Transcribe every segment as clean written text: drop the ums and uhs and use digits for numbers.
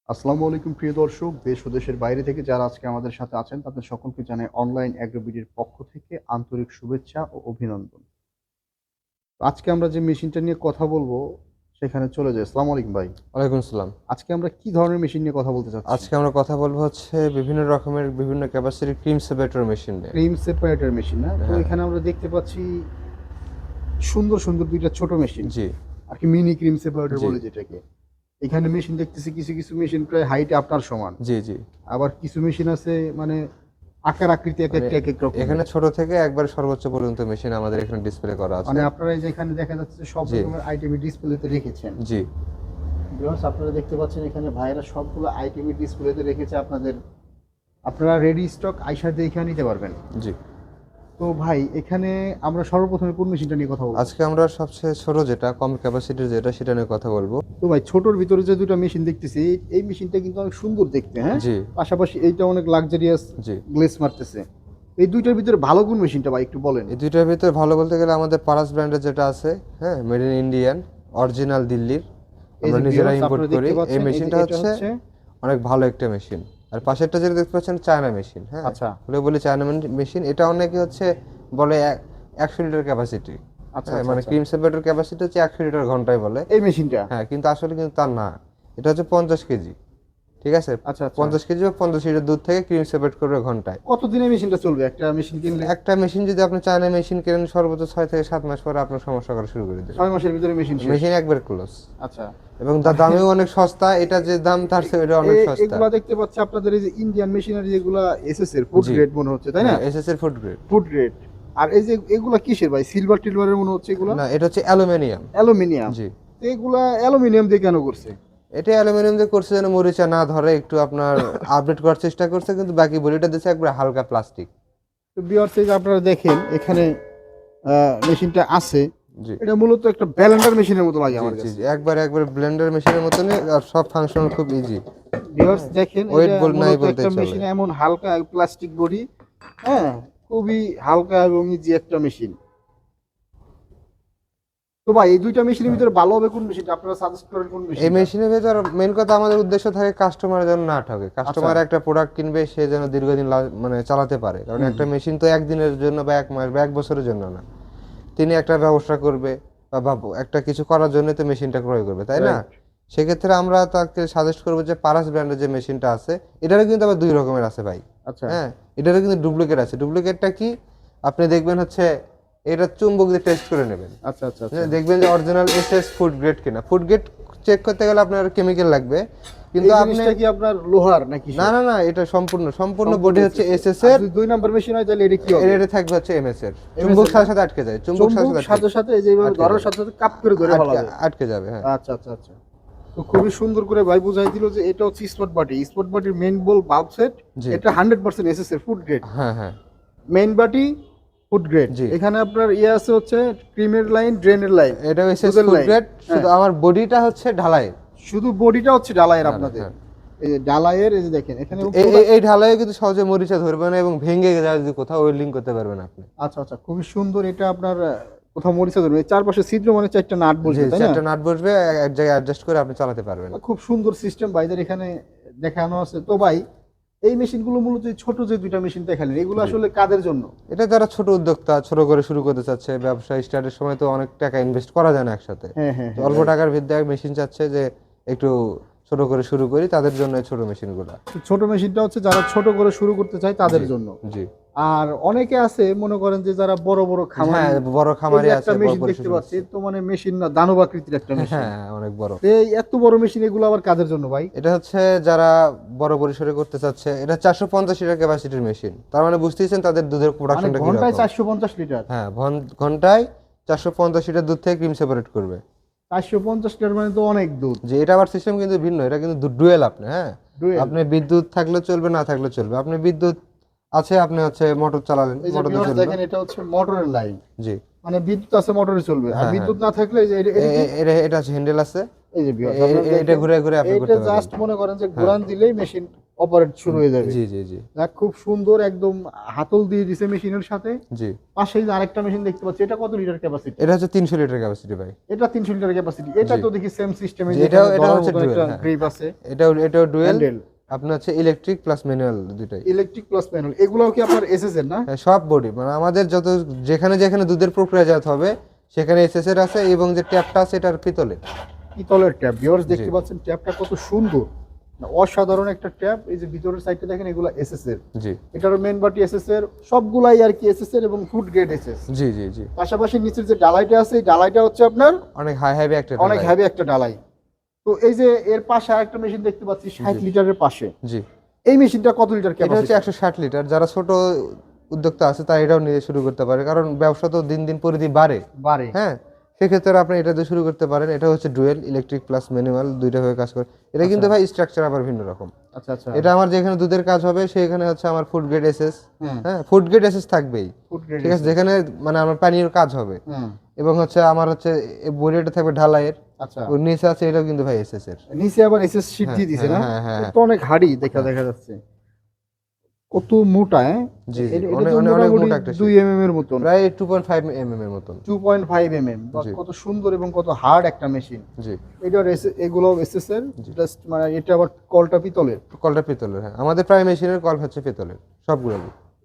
আসসালামু আলাইকুম প্রিয় দর্শক, দেশ ও দেশের বাইরে থেকে যারা আজকে আমাদের সাথে আছেন তাদের সকলকে জানাই অনলাইন অ্যাগ্রোবিডির পক্ষ থেকে আন্তরিক শুভেচ্ছা ও অভিনন্দন। তো আজকে আমরা যে মেশিনটা নিয়ে কথা বলবো সেখানে চলে যাই। আসসালামু আলাইকুম ভাই। ওয়ালাইকুম আসসালাম। আজকে আমরা কি ধরনের মেশিন নিয়ে কথা বলতে চাচ্ছি? আজকে আমরা কথা বলবো হচ্ছে বিভিন্ন রকমের বিভিন্ন ক্যাপাসিটির ক্রিম সেপারেটর মেশিন নিয়ে। ক্রিম সেপারেটর মেশিন, না? তো হ্যাঁ, এখানে আমরা দেখতে পাচ্ছি সুন্দর সুন্দর দুইটা ছোট মেশিন, জি, আর কি মিনি ক্রিম সেপারেটর জি, বলে যেটাকে। এখানে মেশিন দেখতেছি, কিছু কিছু মেশিন প্রায় হাইটে আপনার সমান, জি, জি। আবার কিছু মেশিন আছে মানে আকার আকৃতি এক মানে একটা এক এক রকমের। এখানে ছোট থেকে একবার সর্বোচ্চ পর্যন্ত মেশিন আমাদের এখানে ডিসপ্লে করা আছে। মানে আপনারা এই যে এখানে দেখা যাচ্ছে যে সব জি, রকমের আইটেমই ডিসপ্লেতে রেখেছেন। জি, ভিউয়ার্স, আপনারা দেখতে পাচ্ছেন এখানে ভাইয়েরা সবগুলো আইটেমই ডিসপ্লেতে রেখেছে আপনারা রেডি স্টক আইসা দেখে নিতে পারবেন। জি। তো ভাই, এখানে আমরা সর্বপ্রথমে কোন মেশিনটা নিয়ে কথা বলবো? আজকে আমরা সবচেয়ে ছোট যেটা কম ক্যাপাসিটির যেটা সেটা নিয়ে কথা বলবো। তো ভাই, ছোটর ভিতরে যে দুটো মেশিন দেখতেছি, এই মেশিনটা কিন্তু অনেক সুন্দর দেখতে, হ্যাঁ? জি, পাশাপাশি এইটা অনেক লাক্সারিয়াস জি। গ্লেজ মারতেছে। এই দুইটার ভিতরে ভালো কোন মেশিনটা ভাই, একটু বলেন। এই দুইটার ভিতরে ভালো বলতে গেলে আমাদের পারাস ব্র্যান্ডের যেটা আছে, হ্যাঁ, মেড ইন ইন্ডিয়ান, অরিজিনাল দিল্লির, এই আমরা যে নিজেরা ভিউয়ার্স, ইম্পোর্ট আপনারা করি। দেখতে এই পাচ্ছেন, এই যে মেশিনটা এটা হচ্ছে অনেক ভালো একটা মেশিন। আর পাশেরটা যেটা দেখতে পাচ্ছেন চায়না মেশিন, হ্যাঁ, আচ্ছা বলে বলি চায়না মেশিন। এটা অনেকে হচ্ছে বলে 100 লিটার ক্যাপাসিটি, আচ্ছা হ্যাঁ, আচ্ছা মানে আচ্ছা ক্রিম সেপারেটর ক্যাপাসিটি হচ্ছে 100 লিটার ঘন্টায় বলে, এই মেশিনটা। হ্যাঁ, কিন্তু আসলে কিন্তু তার না। এটা হচ্ছে 50 কেজি, ঠিক আছে? আচ্ছা আচ্ছা, 50 কেজি বা 50 লিটার দুধ থেকে ক্রিম সেপারেট করবে ঘন্টায়। কতদিনে মেশিনটা চলবে একটা মেশিন কিনলে? একটা মেশিন যদি আপনি চায়না মেশিন কেনেন সর্বোচ্চ 6 থেকে 7 মাস পরে আপনার সমস্যা করা শুরু করে দেবে। 6 মাসের ভিতরে মেশিন শেষ। মেশিন একবার ক্লোজ। আচ্ছা। এবং দামেও অনেক সস্তা। এটা যে দাম তার চেয়ে এটা অনেক সস্তা। এগুলা দেখতে পাচ্ছি আপনাদের এই যে ইন্ডিয়ান মেশিনারি, যেগুলা এসএস এর ফুড জি, গ্রেড মনে হচ্ছে, তাই না? হ্যাঁ, এসএস এর ফুড গ্রেড। Food grade. আর এই যে এগুলা কিসের ভাই, সিলভার টিলভারের মনে হচ্ছে এগুলা? না, এটা হচ্ছে অ্যালুমিনিয়াম। অ্যালুমিনিয়াম। জি, তো এগুলা অ্যালুমিনিয়াম দিয়ে কেন করছে? এটা অ্যালুমিনিয়াম দিয়ে করছে যেন মরিচা না ধরে, একটু আপনার আপডেট করার চেষ্টা করছে, কিন্তু বাকি বডিটা দিচ্ছে একবার হালকা প্লাস্টিক। তো ভিউয়ার্স, এই যে আপনারা দেখেন এখানে মেশিনটা আছে, জি, এটা মূলত একটা ব্লেন্ডার মেশিনের মতো লাগে জি, আমার জি, কাছে। জি, একবার ব্লেন্ডার মেশিনের মতনই, আর সব ফাংশন খুব ইজি। ভিউয়ার্স দেখেন, ওয়েট এটা নাই মূলত একটা বলতেই চলে। মেশিন, এমন হালকা প্লাস্টিক বডি, হ্যাঁ, খুবই হালকা এবং ইজি একটা মেশিন। তো ভাই, এই দুইটা মেশিনের ভিতরে ভালো হবে কোন মেশিনটা, আপনারা সাজেস্ট করেন কোন এই মেশিনটা? মেশিনের ভেতর মেন কথা আমাদের উদ্দেশ্য থাকে কাস্টমার যেন না ঠকে। আচ্ছা। কাস্টমার একটা প্রোডাক্ট কিনবে, সে যেন দীর্ঘদিন মানে চালাতে পারে। কারণ হুম একটা হুম। মেশিন তো একদিনের জন্য বা 1 মাস বা 1 বছরের জন্য না। তিনি একটা ব্যবসা করবে বা একটা কিছু করার জন্য তো মেশিনটা ক্রয় করবে, তাই না? রাইট। সেক্ষেত্রে আমরা তাকে সাজেস্ট করবো যে পারাস ব্র্যান্ডের যে মেশিনটা আছে, এটারও কিন্তু আবার 2 রকমের আছে ভাই। আচ্ছা হ্যাঁ, এটারও কিন্তু ডুপ্লিকেট আছে। ডুপ্লিকেটটা কি? আপনি দেখবেন হচ্ছে এটা চুম্বক দিয়ে টেস্ট করে নেবেন। আচ্ছা আচ্ছা আচ্ছা। হ্যাঁ, দেখবেন যে অরিজিনাল এসএস ফুড গ্রেড কিনা। ফুড গ্রেড চেক করতে গেলে আপনার কেমিক্যাল লাগবে, এই কিন্তু আপনি জিনিসটা কি আপনার লোহার নাকি না, কিসের? না, না, এটা সম্পূর্ণ সম্পূর্ণ বডি হচ্ছে এসএস এর। এসএস আর এর। যদি 2 নাম্বার মেশিন হয় তাহলে এটা কি হবে? এটা থাকবে হচ্ছে এমএস এর। MS চুম্বক এর, না? সাথে সাথে আটকে যায়। চুম্বক সাথে চুম্বক সাথে সাথে সাথে এই যে এইভাবে আটকে ধরার যাবে। সাথে সাথে কাপ করে ধরে আটকে ফেলাবে। আটকে যাবে, হ্যাঁ। আচ্ছা আচ্ছা আচ্ছা। তো খুবই সুন্দর করে ভাই বুঝাই দিল যে এটা হচ্ছে স্পট বাটি, স্পট বাটির মেইন বল বাল্ব সেট। জি, এটা 100% এসএস এর ফুড গ্রেড। হ্যাঁ, হ্যাঁ, মেইন বাটি ফুড গ্রেড। জি। এখানে আপনার আছে হচ্ছে ক্রিমের লাইন, ড্রেনের লাইন, এটা এসএস দুধের ফুড লাইন। গ্রেড। হ্যাঁ, শুধু আমার বডিটা হচ্ছে ঢালাই। শুধু বডিটা হচ্ছে ডালায়ের হ্যাঁ, আপনাদের। হ্যাঁ। এই যে ডালায়ের, এই যে দেখেন এখানে এই ঢালাইও কিন্তু সহজে মরিচা ধরবে না এবং ভেঙে যায় যদি কোথাও, ওয়েল্ডিং করতে পারবেন আপনি। আচ্ছা আচ্ছা, খুবই সুন্দর। এটা আপনার কোথাও মরিচা ধরবে, এই চারপাশে ছিদ্র মানে 4টা নাট জি, বসবে, তাই না? 4টা নাট বসবে, এক জায়গায় অ্যাডজাস্ট করে আপনি চালাতে পারবেন। খুব সুন্দর সিস্টেম ভাইদের এখানে দেখানো আছে। তো ভাই, এই মেশিনগুলো মূলত এই ছোট যে দুইটা মেশিন দেখালেন, এগুলো জি। আসলে কাদের জন্য? এটা যারা ছোট উদ্যোক্তা, ছোট করে শুরু করতে চাচ্ছে, ব্যবসা স্টার্টের সময় তো অনেক টাকা ইনভেস্ট করা যায় না একসাথে। হ্যাঁ হ্যাঁ তো হ্যাঁ, অল্প right। টাকার ভিত্তিতে মেশিন চাচ্ছে যে একটু ছোট করে শুরু করি, তাদের জন্য এই ছোট মেশিনগুলো। তো ছোট মেশিনটা হচ্ছে যারা ছোট করে শুরু করতে চায় তাদের জি, জন্য। জি। আর অনেকে আছে মনে করেন যে যারা বড় বড় খামারি, হ্যাঁ, বড় এই খামারি যে আছে, একটা বড় মেশিন দেখতে পরিসরে পাচ্ছি, হচ্ছে। এর তো মানে মেশিন না, দানব আকৃতির একটা মেশিন। হ্যাঁ, অনেক বড়। এই এত বড় মেশিন এগুলো আবার কাদের জন্য ভাই? এটা হচ্ছে যারা বড় পরিসরে করতে চাচ্ছে। এটা 450 লিটার ক্যাপাসিটির মেশিন। তার মানে বুঝতেইছেন তাদের দুধের মানে প্রোডাকশনটা ঘন্টায় কিরকম। 450 লিটার? হ্যাঁ, ঘন্টায় 450 লিটার দুধ থেকে ক্রিম সেপারেট করবে। 450 লিটার মানে তো অনেক দুধ। যে এটা আবার সিস্টেম কিন্তু ভিন্ন, এটা কিন্তু ডুয়েল আপনি, হ্যাঁ, ডুয়েল। আপনি বিদ্যুৎ থাকলে চলবে, না থাকলে চলবে। আপনি বিদ্যুৎ আছে, আপনি হচ্ছে মোটর চালালেন, এই যে মোটর দিয়ে ভিউয়ার্স চলবে। দেখেন, এটা হচ্ছে মোটরের লাইন, জি, মানে বিদ্যুৎ আছে মোটরে চলবে, আর হ্যাঁ, হ্যাঁ। বিদ্যুৎ না থাকলে এই যে এটা কি? এটা আছে হ্যান্ডেল আছে, এই যে ভিউয়ার্স আপনারা এটা দেখেন, ঘুরে ঘুরে আপনি এইটা করতে পারবেন। জাস্ট মনে করেন যে হ্যাঁ, ঘোরান দিলেই মেশিন অপারেট শুরু হয়ে যাবে। জি জি জি যাক, খুব সুন্দর, একদম হাতল দিয়ে দিছে মেশিনের সাথে। জি। পাশেই যে আরেকটা মেশিন দেখতে পাচ্ছি, এটা কত লিটার ক্যাপাসিটি? এটা হচ্ছে 300 লিটার ক্যাপাসিটি ভাই। এটা 300 লিটার ক্যাপাসিটি। এটা জি তো দেখি সেম সিস্টেমে, জি, যেখানে এটা ধরার হচ্ছে মতো ডুয়েল, একটা হ্যাঁ। গ্রিপ আছে, এটাও ডুয়েল। হ্যান্ডেল, আপনার হচ্ছে ইলেকট্রিক প্লাস ম্যানুয়াল দুটাই। Electric plus manual. এগুলোও কি আপনার এসএস এর না? হ্যাঁ, সব বডি মানে আমাদের যত যেখানে যেখানে দুধের প্রক্রিয়াজাত হবে সেখানে এসএস এর আছে, এবং যে ট্যাপটা আছে এটার পিতলের। পিতলের ট্যাপ। ভিউয়ার্স জি দেখতে পাচ্ছেন ট্যাপটা কত সুন্দর, অসাধারণ একটা ট্যাপ। এই যে ভিতরের সাইডটা দেখেন, এগুলো এসএস এর। জি এটারও মেন বাটি এসএস এর, সবগুলাই আর কি এসএস এর এবং ফুড গ্রেড এসএস। জি জি জি। পাশাপাশি নিচের যে ডালাইটা আছে, এই ডালাইটা হচ্ছে আপনার অনেক হাই একটা অনেক ঢালাই। হেভি একটা ডালাই। তো এই যে এর পাশে আরেকটা মেশিন দেখতে পাচ্ছি 60 জি। লিটারের পাশে। জি, এই মেশিনটা কত লিটার এটা হচ্ছে ক্যাপাসিটি? 160 লিটার। যারা ছোট উদ্যোক্তা আছে তারা এটাও নিয়ে শুরু করতে পারে, কারণ ব্যবসা তো দিন দিন পরিধি বাড়ে। বারে। হ্যাঁ, সেক্ষেত্রে আপনি এটা দিয়ে শুরু করতে পারেন। এটা হচ্ছে ডুয়েল, ইলেকট্রিক প্লাস ম্যানুয়াল দুইটা হয়ে কাজ করে। এটা কিন্তু ভাই স্ট্রাকচার আবার ভিন্ন রকম। আচ্ছা আচ্ছা। এটা আমার যেখানে দুধের কাজ হবে সেখানে হচ্ছে আমার ফুড গ্রেড এসএস। হুম। হ্যাঁ, ফুড গ্রেড এসএস থাকবেই। Food grade. ঠিক আছে, যেখানে মানে আমার পানীয় কাজ হবে, হুম। এবং হচ্ছে আমার হচ্ছে বডিটা থাকবে ঢালাইয়ের। আচ্ছা। ওর নিচে আছে এটাও কিন্তু ভাই এসএস এর। নিচে আবার এসএস শীট দিয়ে দিছে না? হ্যাঁ হ্যাঁ হ্যাঁ। এটা অনেক হাড়ি দেখা যাচ্ছে। কত মোটা, হ্যাঁ? জি জি, এটা অনেক তো অনেক অনেক মোটামুটি মোটা একটা 2 sheet। mm এর মতন। প্রায় 2.5 এর মতন। 2.5 mm। জি। কত সুন্দর এবং কত হার্ড একটা মেশিন। জি এটার এগুলো এসএস এর, জি। জাস্ট মানে এটা আবার কলটা পিতলের। কলটা পিতলের, হ্যাঁ। আমাদের প্রায় মেশিনের কল হচ্ছে পিতলের সবগুলো।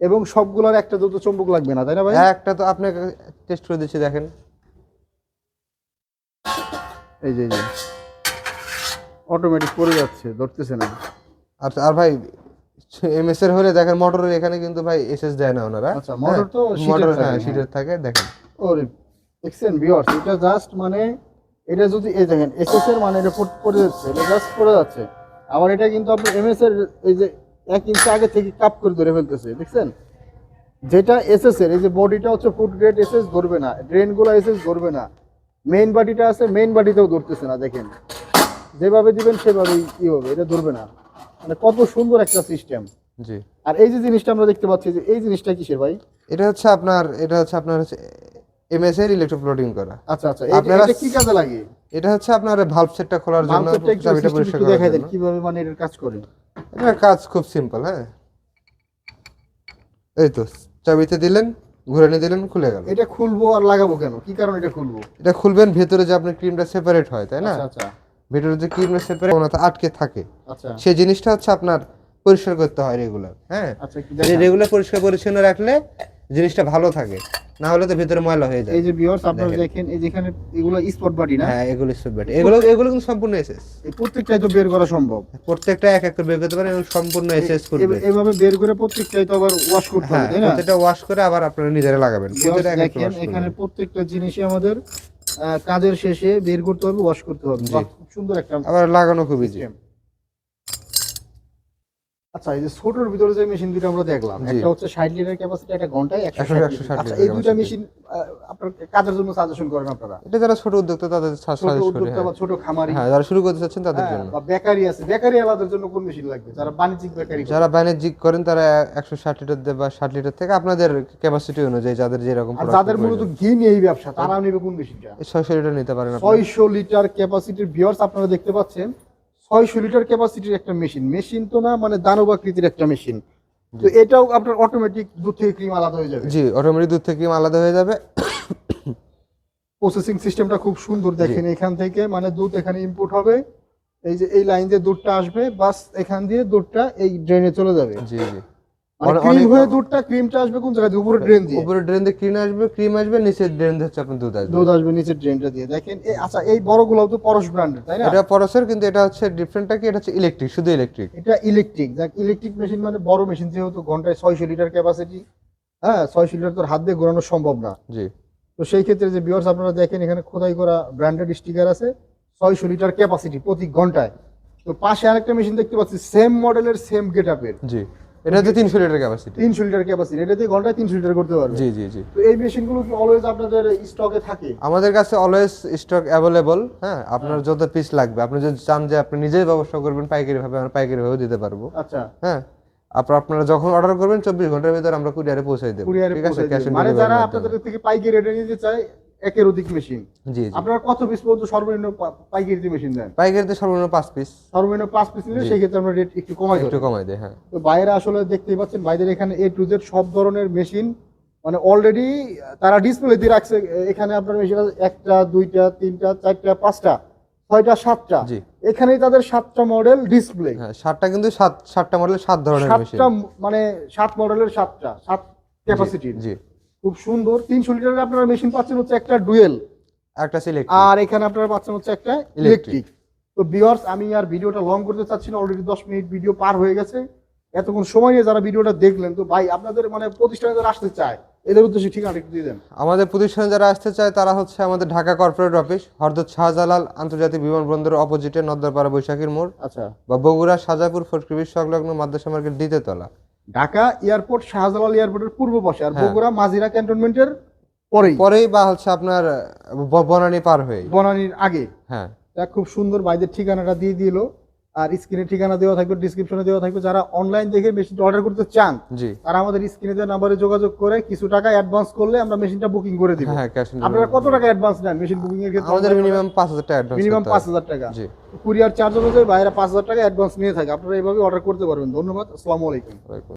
এবং সবগুলোর একটা দুটো চুম্বক লাগবে না, তাই না ভাই? একটা তো আপনাকে টেস্ট করে দিচ্ছি, দেখেন। এই যে অটোমেটিক পড়ে যাচ্ছে, ধরতেছে না। আর আর ভাই এমএস এর হলে দেখেন মোটরের এখানে কিন্তু ভাই এসএস দেয় না ওনারা। আচ্ছা, মোটর তো মোটর, শীটের হ্যাঁ, থাকে। শীটের থাকে, দেখেন। ওরে, দেখছেন ভিউয়ার্স, এটা জাস্ট মানে এটা যদি এই দেখেন এসএস এর, মানে এটা পড়ে যাচ্ছে, এটা জাস্ট পড়ে যাচ্ছে। আবার এটা কিন্তু আপনি এমএস এর এই যে 1 ইঞ্চি আগে থেকে কাপ করে ধরে ফেলতেছে, দেখছেন? যেটা এসএস এর, এই যে বডিটা হচ্ছে ফুড গ্রেড এসএস, ধরবে না। ড্রেনগুলো এসএস ধরবে না। মেইন বডিটা আছে, মেইন বডিতেও ধরতেছে না, দেখেন। যেভাবে দিবেন সেভাবেই কি হবে, এটা ধরবে না। মানে কত সুন্দর একটা সিস্টেম। জি। আর এই যে জিনিসটা আমরা দেখতে পাচ্ছি, যে এই জিনিসটা কিসের ভাই? এটা হচ্ছে আপনার হচ্ছে এমএস এর ইলেকট্রোপ্লটিং করা। আচ্ছা আচ্ছা। আপনারা এটা কি কাজে লাগে? এটা হচ্ছে আপনার ভালভ সেটটা খোলার জন্য, মানসেটটা একটু চাবিটা system পরিষ্কার একটু করার দেখাই দেন জন্য। কিভাবে মানে এটার কাজ করে। এটার কাজ খুব সিম্পল, হ্যাঁ। এই তো চাবিতে দিলেন, ঘুরে নিয়ে দিলেন, খুলে গেল। এটা খুলবো আর লাগাবো কেন? কি কারণে এটা খুলবো? এটা খুলবেন, ভেতরে যে আপনার ক্রিমটা সেপারেট হয়, তাই না? আচ্ছা আচ্ছা ভেতরে যে ক্রিমটা সেপারেট ওনাতে আটকে থাকে, আচ্ছা সেই জিনিসটা হচ্ছে আপনার পরিষ্কার করতে হয় রেগুলার। হ্যাঁ, আচ্ছা। একটু দেখান। রেগুলার পরিষ্কার পরিচ্ছন্ন রাখলে জিনিসটা ভালো থাকে, না হলে তো ভেতরে ময়লা হয়ে যায়। এই যে ভিউয়ার্স, আপনারা দেখেন। দেখেন, এই যেখানে এগুলো স্পট বডি না? হ্যাঁ, এগুলো সেপারেট, এগুলো কিন্তু সম্পূর্ণ এসএস। এই প্রত্যেকটাই তো বের করা সম্ভব। প্রত্যেকটা এক এক করে বের করতে পারেন, এবং সম্পূর্ণ এসএস করবে। এভাবে বের করে প্রত্যেকটাই তো আবার ওয়াশ করতে হ্যাঁ, হবে, তাই না? প্রত্যেকটা ওয়াশ করে আবার আপনারা নিজেরা লাগাবেন। Viewers, প্রত্যেকটা এক এক করে দেখেন wash এখানে করবেন। প্রত্যেকটা জিনিসই আমাদের কাজের শেষে বের করতে হবে, ওয়াশ করতে হবে। জি। বাহ, খুব সুন্দর একটা আবার লাগানো খুব ইজি। সিস্টেম। আচ্ছা, এই যে ছোটর ভিতরে যে মেশিন দুটো আমরা দেখলাম, জি। একটা হচ্ছে 60 লিটার ক্যাপাসিটি, একটা ঘন্টায় 160 160 লিটার। আচ্ছা, লিটার এই দুইটা capacity। মেশিন আপনার কাজের জন্য সাজেশন করেন আপনারা? এটা যারা ছোট উদ্যোক্তা তাদের ছোট সাজেস্ট করি। উদ্যোক্তা বা ছোট খামারি, হ্যাঁ, যারা শুরু করতে চাচ্ছেন তাদের হ্যাঁ, জন্য। বা বেকারি আছে, বেকারি আলাদার জন্য কোন মেশিন লাগবে? যারা বাণিজ্যিক বেকারি করে। যারা বাণিজ্যিক করেন তারা 160 লিটার বা 60 লিটার থেকে আপনাদের ক্যাপাসিটি অনুযায়ী যাদের যেরকম আর product যাদের মূলত প্রয়োজন, ঘি নিয়ে এই ব্যবসা, তারা নেবে কোন মেশিনটা? এই 600 লিটার নিতে পারেন আপনি। 600 লিটার ক্যাপাসিটির ভিউয়ার্স, আপনারা দেখতে পাচ্ছেন 600 লিটার ক্যাপাসিটির একটা মেশিন তো না, মানে দানব আকৃতির একটা মেশিন। তো এটাও আপনার অটোমেটিক দুধ থেকে ক্রিম আলাদা হয়ে যাবে। জি, অটোমেটিক দুধ থেকে আলাদা হয়ে যাবে। প্রসেসিং সিস্টেমটা খুব সুন্দর, দেখেন। এখান থেকে মানে দুধ এখানে ইনপুট হবে, এই যে এই লাইন দিয়ে দুধটা আসবে, বাস এখান দিয়ে দুধটা এই ড্রেনে চলে যাবে। জি জি। মানে ক্রিম হয়ে ক্রিমটা আসবে কোন জায়গা দিয়ে? উপরে ড্রেন দিয়ে। উপরে ড্রেন দিয়ে ক্রিম আসবে, নিচে ড্রেন দিয়ে হচ্ছে আপনার দুধ আসবে। দুধ আসবে নিচের ড্রেনটা দিয়ে, দেখেন। আচ্ছা, এই বড়গুলো তো পরশ ব্র্যান্ডের, তাই না? এটা পরশের, কিন্তু এটা হচ্ছে ডিফারেন্টটা কি, এটা হচ্ছে ইলেকট্রিক, শুধু ইলেকট্রিক। এটা ইলেকট্রিক। দেখ, ইলেকট্রিক মেশিন মানে বড় মেশিন, যেহেতু ঘন্টায় 600 লিটার ক্যাপাসিটি। হ্যাঁ, 600 লিটার তোর হাত দিয়ে ঘোরানো সম্ভব না। জি তো সেই ক্ষেত্রে যে ভিউয়ার্স, আপনারা দেখেন এখানে খোদাই করা ব্র্যান্ডেড স্টিকার আছে, 600 লিটার ক্যাপাসিটি প্রতি ঘন্টায়। তো পাশে আরেকটা মেশিন দেখতে পাচ্ছি, সেম মডেলের, সেম গেটআপের, জি। এটা হচ্ছে 300 লিটার ক্যাপাসিটি। 300 litre capacity. এটা দিয়ে ঘন্টায় 300 লিটার করতে পারবে। জি জি জি। তো এই মেশিনগুলো কি অলওয়েজ আপনাদের স্টকে থাকে? আমাদের কাছে অলওয়েজ স্টক অ্যাভেলেবল। হ্যাঁ, আপনার যত পিস লাগবে, আপনি যদি চান যে আপনি নিজেই ব্যবসা করবেন পাইকারি ভাবে, আমরা পাইকারি ভাবেও দিতে পারবো। আচ্ছা, হ্যাঁ, আপনারা যখন অর্ডার করবেন 24 ঘন্টার ভিতরে আমরা কুরিয়ারে পৌঁছে দেব। কুরিয়ারে ঠিক আছে, পৌঁছে ক্যাশ দেবে। অন মানে ডেলিভারি। যারা আপনাদের থেকে পাইকারি রেটে নিতে চায়, একের অধিক মেশিন। জি জি। আপনারা কত পিস পর্যন্ত সর্বনিম্ন পাইকারিতে মেশিন দেন? পাইকারিতে সর্বনিম্ন 5 পিস। সর্বনিম্ন 5 পিস নিলে জি। সেই ক্ষেত্রে আমরা রেট একটু কমাই একটু ধরি। কমাই দেয়, হ্যাঁ। তো বাইরে আসলে দেখতেই পাচ্ছেন ভাইদের এখানে A to Z সব ধরনের মেশিন মানে অলরেডি তারা ডিসপ্লে দিয়ে রাখছে। এখানে আপনার মেশিন আছে 1টা 2টা 3টা 4টা 5টা 6টা 7টা। জি। এখানেই তাদের 7টা মডেল ডিসপ্লে। হ্যাঁ, 7টা কিন্তু 7টা মডেল 7 ধরনের মেশিন। 7টা মানে 7 মডেলের 7টা 7 ক্যাপাসিটি। জি। খুব সুন্দর 300 লিটারের আপনারা মেশিন পাচ্ছেন হচ্ছে একটা ডুয়েল, একটা সিলেক্ট। আর এখানে আপনারা পাচ্ছেন হচ্ছে একটা ইলেকট্রিক। তো ভিউয়ার্স আমি আর ভিডিওটা লং করতে চাচ্ছি না, অলরেডি 10 মিনিট ভিডিও পার হয়ে গেছে। এতক্ষণ সময় নিয়ে যারা ভিডিওটা দেখলেন, তো ভাই আপনাদের মানে প্রতিষ্ঠানে যারা আসতে চায় এদের উদ্দেশ্যে ঠিকানা একটু দিয়ে দেন। আমাদের প্রতিষ্ঠানে যারা আসতে চায় তারা হচ্ছে আমাদের ঢাকা কর্পোরেট অফিস, হযরত শাহজালাল আন্তর্জাতিক বিমানবন্দরের অপোজিটে নদ্দারপাড়া বৈশাখীর মোড়, আচ্ছা, বা বগুড়া সাজাপুর ফটকিবির সংলগ্ন মাদ্রাসা মার্কেট দ্বিতীয় তলা। ঢাকা এয়ারপোর্ট শাহজালাল এয়ারপোর্টের পূর্ব পাশে, আর হ্যাঁ। বগুড়া মাজিরা ক্যান্টনমেন্টের পরেই বা হচ্ছে আপনার বনানী পার হয়ে। বনানীর আগে। হ্যাঁ। তা খুব সুন্দর ভাইদের ঠিকানাটা দিয়ে দিল, আর স্ক্রিনে ঠিকানা দেওয়া থাকবে, ডিসক্রিপশনে দেওয়া থাকবে। যারা অনলাইন দেখে মেশিনটা অর্ডার করতে চান জি। তারা আমাদের স্ক্রিনে দেওয়া নাম্বারে যোগাযোগ করে কিছু টাকা অ্যাডভান্স করলে আমরা মেশিনটা বুকিং করে দিব। হ্যাঁ, ক্যাশ অন আপনারা কত টাকা অ্যাডভান্স নেন মেশিন বুকিং এর ক্ষেত্রে? আমাদের মিনিমাম 5000 টাকা অ্যাডভান্স মিনিমাম করতে হয়। 5000 টাকা। জি। কুরিয়ার চার্জ অনুযায়ী বাইরে 5000 টাকা অ্যাডভান্স নিয়ে থাকে। আপনারা এইভাবে অর্ডার করতে পারবেন। ধন্যবাদ। আসসালামু আলাইকুম। ওয়ালাইকুম